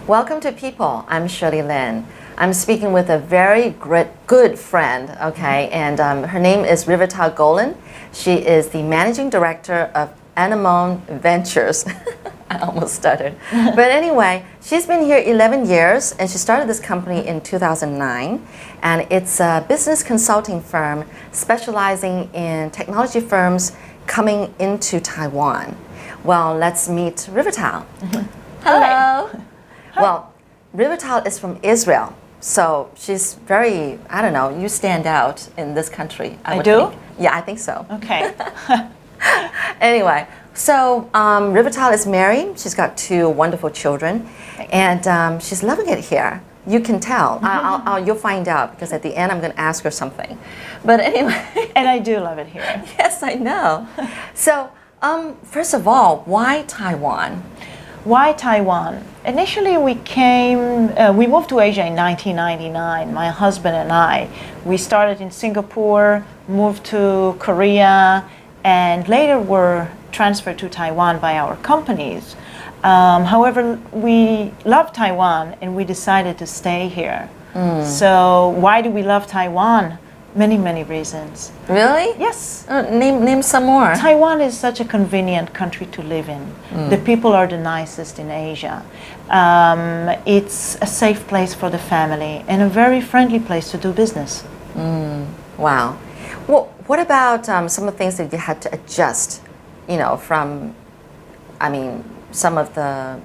Welcome to People. I'm Shirley Lin. I'm speaking with a very good friend, okay, and her name is Revital Golan. She is the managing director of Anemone Ventures. I almost stuttered. But anyway, she's been here 11 years, and she started this company in 2009, and it's a business consulting firm specializing in technology firms coming into Taiwan. Well, let's meet Revital. Hello. Hi. Well, Revital is from Israel, so she's very, I don't know, you stand out in this country. I do? Think. Yeah, I think so. Okay. Anyway, so Revital is married. She's got 2 wonderful children, and she's loving it here. You can tell. You'll find out, because at the end I'm going to ask her something. But anyway. And I do love it here. Yes, I know. So, first of all, why Taiwan? Why Taiwan? Initially, we moved to Asia in 1999, my husband and I. We started in Singapore, moved to Korea, and later were transferred to Taiwan by our companies. However, we love Taiwan and we decided to stay here. So why do we love Taiwan? Many reasons. Really? Yes. Name some more. Taiwan is such a convenient country to live in. The people are the nicest in Asia. It's a safe place for the family and a very friendly place to do business. Wow. Well, what about some of the things that you had to adjust, from, some of the,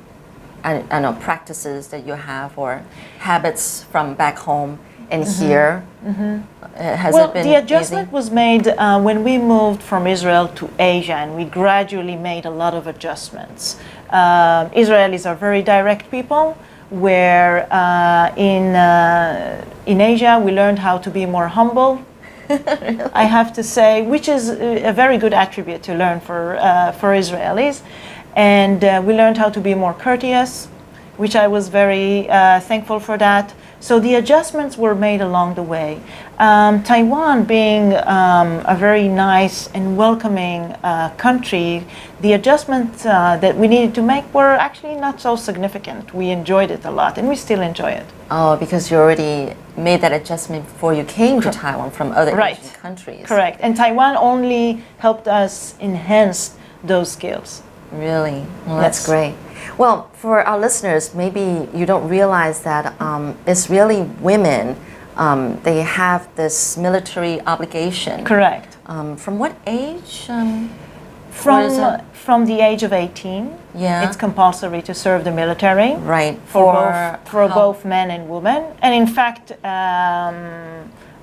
I don't know, practices that you have or habits from back home and here? Has it been the adjustment easy? was made when we moved from Israel to Asia, and we gradually made a lot of adjustments. Israelis are very direct people, where in Asia we learned how to be more humble. Really? I have to say, which is a very good attribute to learn for Israelis. And we learned how to be more courteous, which I was very thankful for that. So the adjustments were made along the way. Taiwan being a very nice and welcoming country, the adjustments that we needed to make were actually not so significant. We enjoyed it a lot, and we still enjoy it. Oh, because you already made that adjustment before you came to Taiwan from other Asian countries. Correct. And Taiwan only helped us enhance those skills. Really? Well, that's great. Well, for our listeners, maybe you don't realize that Israeli women, they have this military obligation. Correct. From what age? From the age of 18, it's compulsory to serve the military. Right. For both men and women. And in fact,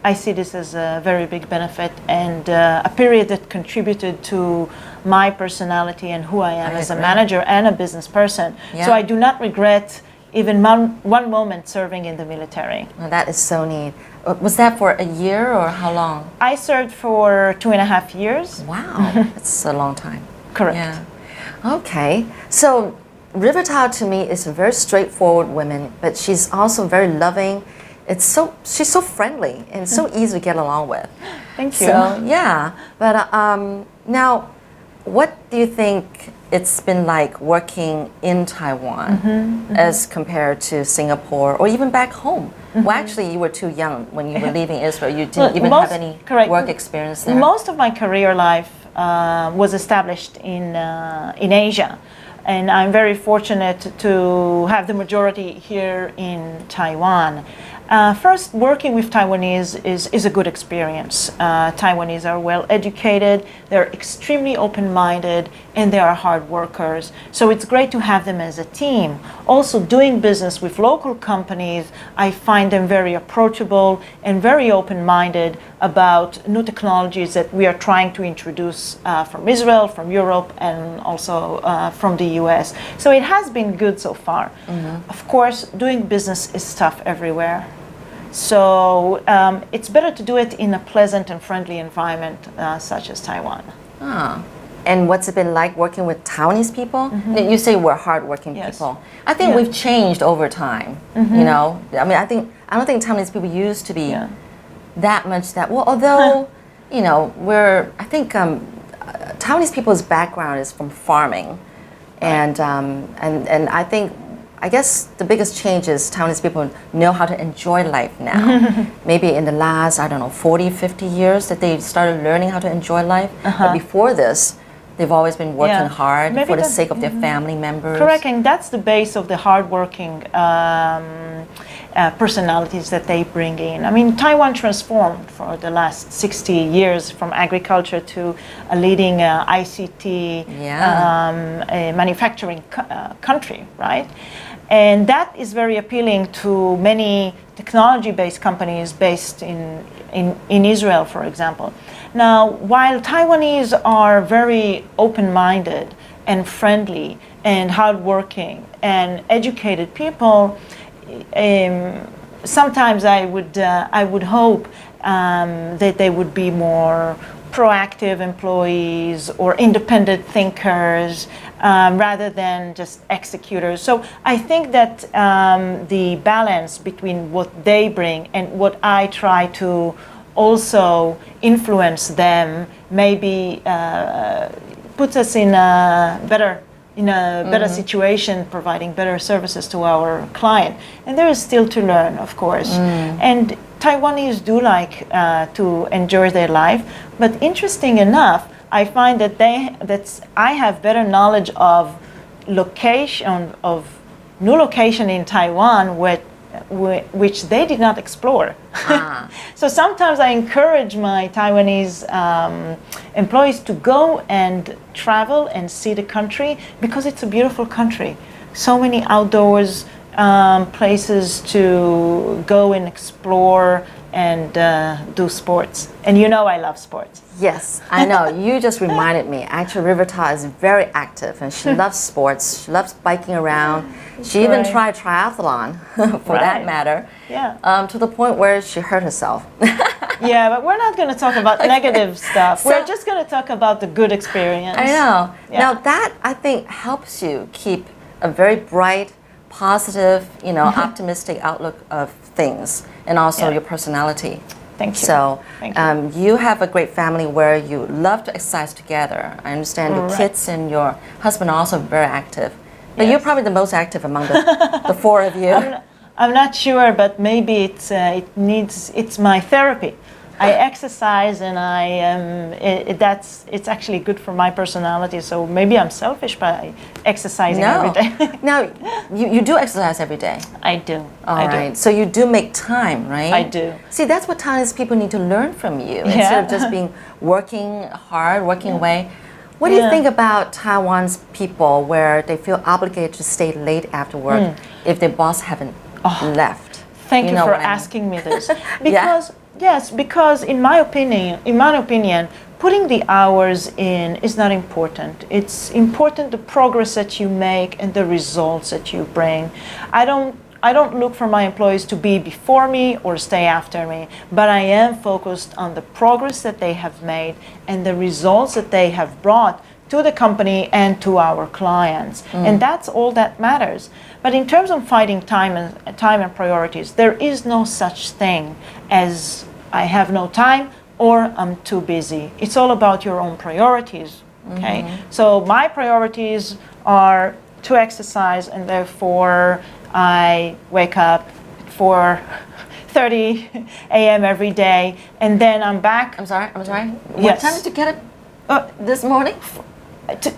I see this as a very big benefit and a period that contributed to my personality and who I am as a manager and a business person. Yeah. So I do not regret even one moment serving in the military. Well, that is so neat. Was that for a year or how long? I served for 2.5 years. Wow, that's a long time. Correct. Yeah. Okay, so Revital to me is a very straightforward woman, but she's also very loving. She's so friendly and so easy to get along with. Thank you. So yeah, but now, what do you think it's been like working in Taiwan as compared to Singapore or even back home? Well, actually, you were too young when you were leaving Israel. You didn't even have any work experience there. Most of my career life was established in Asia. And I'm very fortunate to have the majority here in Taiwan. First, working with Taiwanese is a good experience. Taiwanese are well educated, they're extremely open-minded, and they are hard workers. So it's great to have them as a team. Also, doing business with local companies, I find them very approachable and very open-minded about new technologies that we are trying to introduce from Israel, from Europe, and also from the US. So it has been good so far. Of course, doing business is tough everywhere. So it's better to do it in a pleasant and friendly environment such as Taiwan. Ah. And what's it been like working with Taiwanese people? You say we're hardworking people. I think we've changed over time. You know, I mean, I don't think Taiwanese people used to be that much that well. Although, you know, I think Taiwanese people's background is from farming, and I think I guess the biggest change is Taiwanese people know how to enjoy life now. Maybe in the last, I don't know, 40, 50 years that they started learning how to enjoy life. But before this, they've always been working hard for the sake of their family members. Correct, and that's the base of the hardworking personalities that they bring in. I mean, Taiwan transformed for the last 60 years from agriculture to a leading ICT manufacturing country, right? And that is very appealing to many technology-based companies based in Israel, for example. Now, while Taiwanese are very open-minded and friendly and hardworking and educated people, sometimes I would hope that they would be more proactive employees or independent thinkers rather than just executors. So I think that the balance between what they bring and what I try to also influence them maybe puts us in a better situation, providing better services to our client. And there is still to learn, of course. And Taiwanese do like to enjoy their life, but interesting enough, I find that I have better knowledge of new location in Taiwan which they did not explore. So sometimes I encourage my Taiwanese employees to go and travel and see the country because it's a beautiful country. So many outdoors places to go and explore and do sports. And you know I love sports. Yes, I know. You just reminded me. Actually, Rivital is very active and she loves sports. She loves biking around. She even tried triathlon, for that matter, to the point where she hurt herself. Yeah, but we're not going to talk about negative stuff. We're just going to talk about the good experience. I know. Yeah. Now that, I think, helps you keep a very bright, positive, optimistic outlook of things and also your personality. Thank you. So you have a great family where you love to exercise together. I understand your kids and your husband are also very active. But you're probably the most active among the four of you. I'm not sure, but maybe it's my therapy. I exercise and it's actually good for my personality. So maybe I'm selfish by exercising every day. Now, you do exercise every day? I do. All right. So you do make time, right? I do. See, that's what Taiwanese people need to learn from you. Instead of just being working hard, working away. What do you think about Taiwan's people where they feel obligated to stay late after work if their boss haven't left? Thank you for asking me this. Because because in my opinion, putting the hours in is not important. It's important the progress that you make and the results that you bring. I don't look for my employees to be before me or stay after me, but I am focused on the progress that they have made and the results that they have brought to the company and to our clients. And that's all that matters. But in terms of finding time and priorities, there is no such thing as I have no time or I'm too busy. It's all about your own priorities, okay? So my priorities are to exercise, and therefore I wake up at 4:30 a.m. every day, and then I'm back. I'm sorry? Yes. What time did you get up this morning?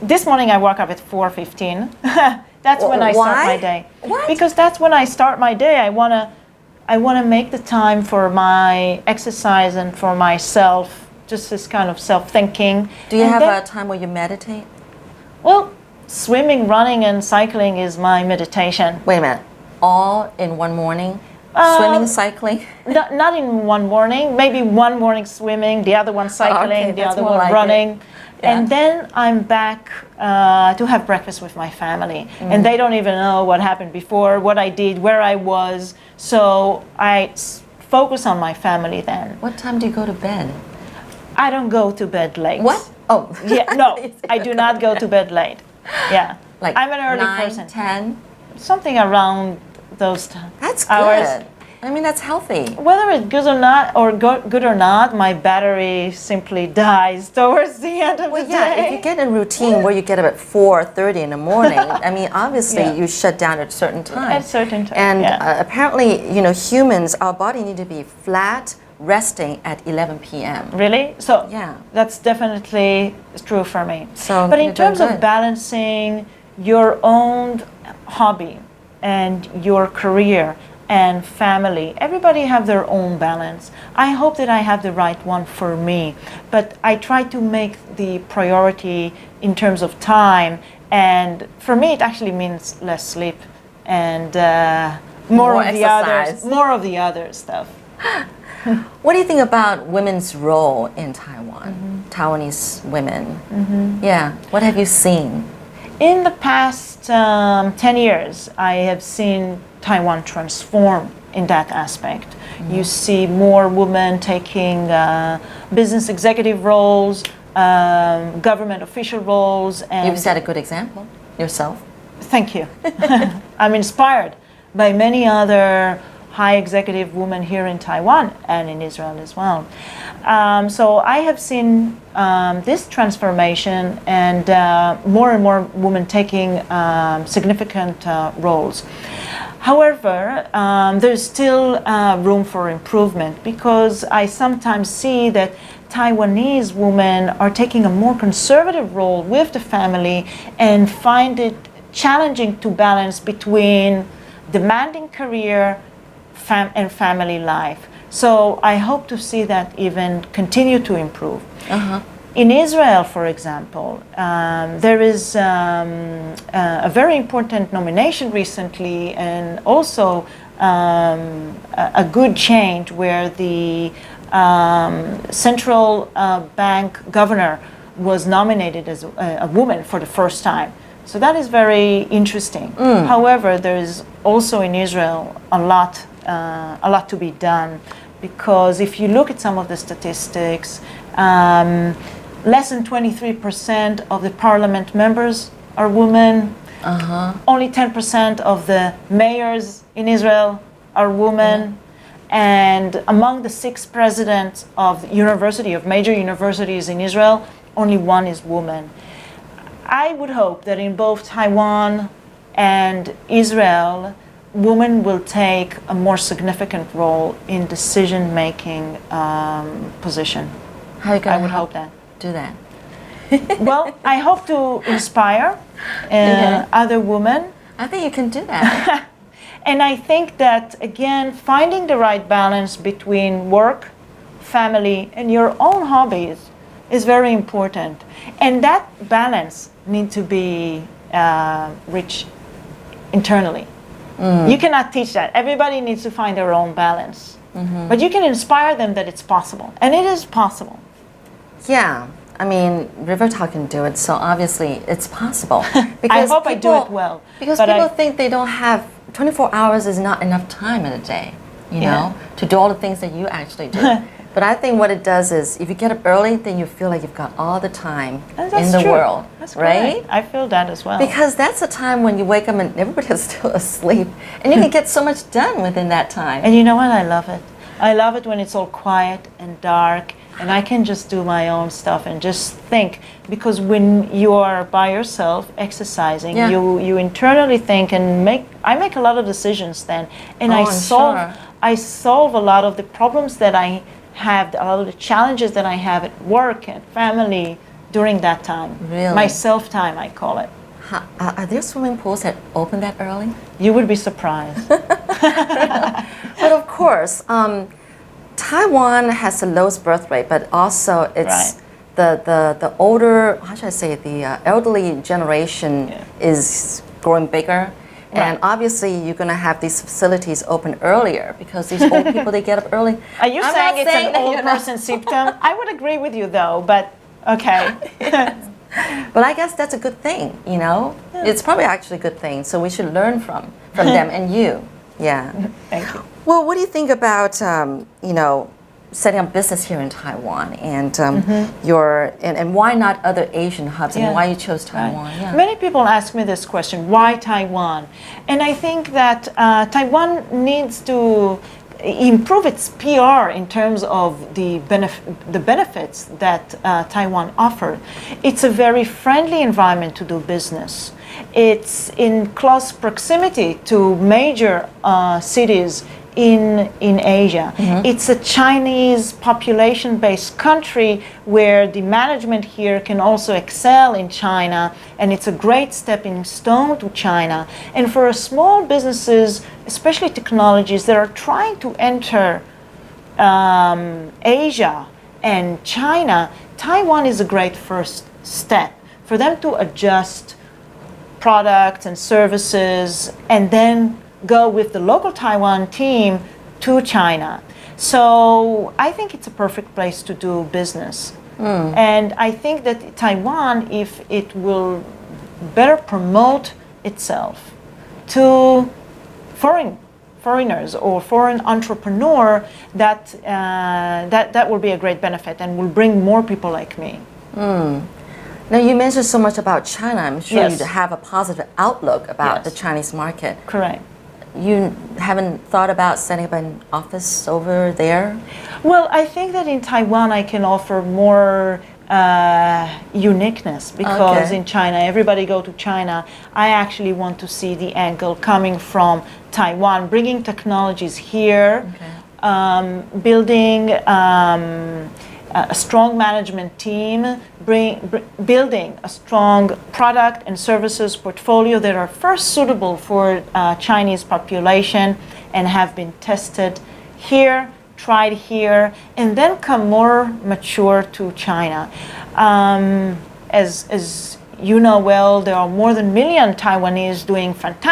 This morning I woke up at 4:15. That's when I start my day. What? Because that's when I start my day. I wanna make the time for my exercise and for myself, just this kind of self-thinking. Do you have a time where you meditate? Well, swimming, running, and cycling is my meditation. Wait a minute. All in one morning? Swimming, cycling? Not in one morning. Maybe one morning swimming, the other one cycling, the other one running. And then I'm back to have breakfast with my family. And they don't even know what happened before, what I did, where I was. So I focus on my family then. What time do you go to bed? I don't go to bed late. What? Oh. Yeah, no, I do not go to bed late. Yeah. Like I'm an early 9, person. 10? Something around those That's hours. good. I mean, that's healthy. Whether it's good or not, my battery simply dies towards the end of the day. If you get in a routine where you get up at 4:30 in the morning, I mean, obviously you shut down at a certain time. At a certain time. And apparently, humans, our body need to be flat, resting at 11 p.m. Really? So Yeah. that's definitely true for me. So but in you're doing terms of good. balancing your own hobby and your career and family, everybody have their own balance. I hope that I have the right one for me, but I try to make the priority in terms of time, and for me it actually means less sleep and more of exercise. more of the other stuff. What do you think about women's role in Taiwan? Taiwanese women? Yeah. What have you seen? In the past 10 years, I have seen Taiwan transform in that aspect. You see more women taking business executive roles, government official roles. And You've set a good example yourself. Thank you. I'm inspired by many other high executive women here in Taiwan and in Israel as well. So I have seen this transformation and more women taking significant roles. However, there's still room for improvement, because I sometimes see that Taiwanese women are taking a more conservative role with the family and find it challenging to balance between demanding career and family life. So I hope to see that even continue to improve. In Israel, for example, there is a very important nomination recently, and also a good change where the central bank governor was nominated as a woman for the first time. So that is very interesting. However, there is also in Israel a lot to be done, because if you look at some of the statistics, less than 23% of the parliament members are women. Only 10% of the mayors in Israel are women. And among the 6 presidents of major universities in Israel, only 1 is woman. I would hope that in both Taiwan and Israel, women will take a more significant role in decision-making position. How are you going I would hope that. do that? Well, I hope to inspire other women. I think you can do that. And I think that, again, finding the right balance between work, family, and your own hobbies is very important. And that balance needs to be reached internally. You cannot teach that. Everybody needs to find their own balance. But you can inspire them that it's possible. And it is possible. Yeah. I mean, Revital can do it, so obviously it's possible. I hope I do it well. Because people think they don't have 24 hours is not enough time in a day, you know, to do all the things that you actually do. But I think what it does is, if you get up early, then you feel like you've got all the time in the world, That's right? correct. I feel that as well. Because that's a time when you wake up and everybody's still asleep, and you can get so much done within that time. And you know what? I love it. I love it when it's all quiet and dark, and I can just do my own stuff and just think. Because when you are by yourself exercising, you internally think and I make a lot of decisions then, and I solve a lot of the problems that I have, a lot of the challenges that I have at work and family during that time. Really? My self-time, I call it. Are there swimming pools that open that early? You would be surprised. But of course, Taiwan has the lowest birth rate, but also it's the older, how should I say, the elderly generation is growing bigger. And obviously, you're going to have these facilities open earlier, because these old people, they get up early. Are you saying it's an old person symptom? I would agree with you, though, but okay. But I guess that's a good thing, you know? Yeah. It's probably actually a good thing, so we should learn from them and you. Yeah. Thank you. Well, what do you think about, you know, setting up business here in Taiwan, and and why not other Asian hubs, and why you chose Taiwan? Right. Yeah. Many people ask me this question, why Taiwan? And I think that Taiwan needs to improve its PR in terms of the benefits that Taiwan offers. It's a very friendly environment to do business. It's in close proximity to major cities in Asia. It's a Chinese population-based country where the management here can also excel in China, and it's a great stepping stone to China. And for small businesses, especially technologies that are trying to enter Asia and China, Taiwan is a great first step for them to adjust products and services and then go with the local Taiwan team to China. So I think it's a perfect place to do business. And I think that Taiwan, if it will better promote itself to foreigners or foreign entrepreneur, that will be a great benefit and will bring more people like me. Now, you mentioned so much about China. I'm sure Yes. you have a positive outlook about Yes. the Chinese market. Correct. You haven't thought about setting up an office over there? Well, I think that in Taiwan I can offer more uniqueness because Okay. in China, everybody go to China. I actually want to see the angle coming from Taiwan, bringing technologies here, building a strong management team, building a strong product and services portfolio that are first suitable for Chinese population and have been tested here, tried here, and then come more mature to China. As you know well, there are more than 1 million Taiwanese doing fantastic